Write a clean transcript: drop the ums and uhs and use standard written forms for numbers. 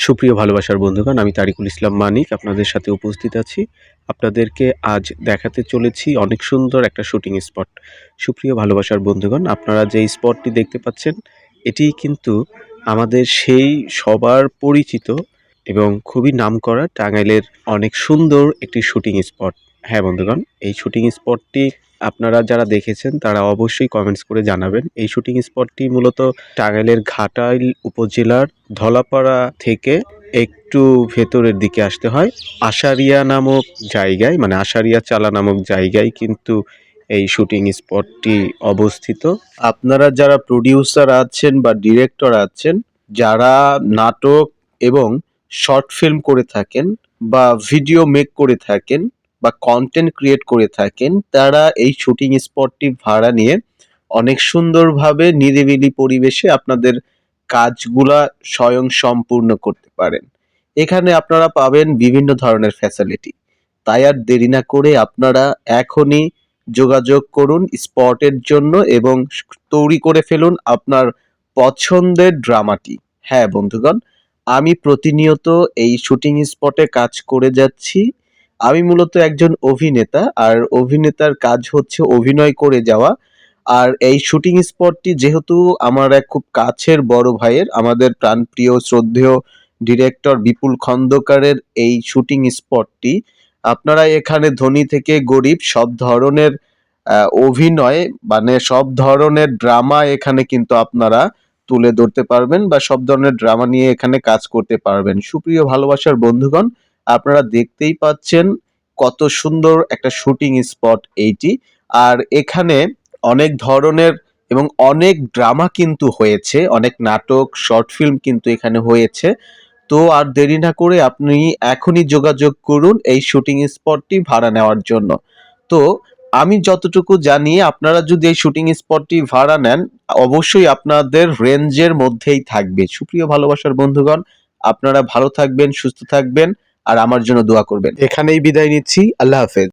সুপ্রিয় ভালোবাসার বন্ধুগণ, আমি তারিকুল ইসলাম মানিক আপনাদের সাথে উপস্থিত আছি। আপনাদেরকে আজ দেখাতে চলেছি অনেক সুন্দর একটা শুটিং স্পট। সুপ্রিয় ভালোবাসার বন্ধুগণ, আপনারা যেই স্পটটি দেখতে পাচ্ছেন, এটিই কিন্তু আমাদের সেই সবার পরিচিত এবং খুবই নামকরা টাঙ্গাইলের অনেক সুন্দর একটি শুটিং স্পট। হ্যাঁ বন্ধুগণ, এই শুটিং স্পটটি আপনারা যারা দেখেছেন তারা অবশ্যই কমেন্টস করে জানাবেন। এই শুটিং স্পটটি মূলত টাঙ্গাইলের ঘাটাইল উপজেলার ধলাপাড়া থেকে একটু ভেতরের দিকে আসতে হয়। আশারিয়া নামক জায়গায়, মানে আশারিয়া চালা নামক জায়গায় কিন্তু এই শুটিং স্পটটি অবস্থিত। আপনারা যারা প্রোডিউসার আছেন বা ডিরেক্টর আছেন, যারা নাটক এবং শর্ট ফিল্ম করে থাকেন বা ভিডিও মেক করে থাকেন বা কন্টেন্ট ক্রিয়েট করে থাকেন, তারা এই শুটিং স্পটটি ভাড়া নিয়ে অনেক সুন্দরভাবে নিরিবিলি পরিবেশে আপনাদের কাজগুলা স্বয়ংসম্পূর্ণ করতে পারেন। এখানে আপনারা পাবেন বিভিন্ন ধরনের ফ্যাসিলিটি। তাই আর দেরি না করে আপনারা এখনই যোগাযোগ করুন স্পটের জন্য এবং তৈরি করে ফেলুন আপনার পছন্দের ড্রামাটি। হ্যাঁ বন্ধুগণ, আমি প্রতিনিয়ত এই শুটিং স্পটে কাজ করে যাচ্ছি। আমি মূলত একজন অভিনেতা, আর অভিনেতার কাজ হচ্ছে অভিনয় করে যাওয়া। আর এই শুটিং স্পটটি যেহেতু আমার এক খুব কাছের বড় ভাইয়ের, আমাদের প্রাণপ্রিয় শ্রদ্ধেয় ডিরেক্টর বিপুল খন্দকারের এই শুটিং স্পটটি, আপনারা এখানে ধনী থেকে গরিব সব ধরনের অভিনয়, মানে সব ধরনের ড্রামা এখানে কিন্তু আপনারা তুলে ধরতে পারবেন বা সব ধরনের ড্রামা নিয়ে এখানে কাজ করতে পারবেন। সুপ্রিয় ভালোবাসার বন্ধুগণ, আপনারা দেখতেই পাচ্ছেন কত সুন্দর একটা শুটিং স্পট এইটি। আর এখানে অনেক ধরনের এবং অনেক ড্রামা কিন্তু হয়েছে, অনেক নাটক, শর্ট ফিল্ম কিন্তু এখানে হয়েছে। তো আর দেরি না করে আপনি এখনই যোগাযোগ করুন এই শুটিং স্পটটি ভাড়া নেওয়ার জন্য। তো আমি যতটুকু জানি, আপনারা যদি এই শুটিং স্পটটি ভাড়া নেন, অবশ্যই আপনাদের রেঞ্জের মধ্যেই থাকবে। সুপ্রিয় ভালোবাসার বন্ধুগণ, আপনারা ভালো থাকবেন, সুস্থ থাকবেন আর আমার জন্য দোয়া করবেন। এখানেই বিদায় নিচ্ছি। আল্লাহ হাফেজ।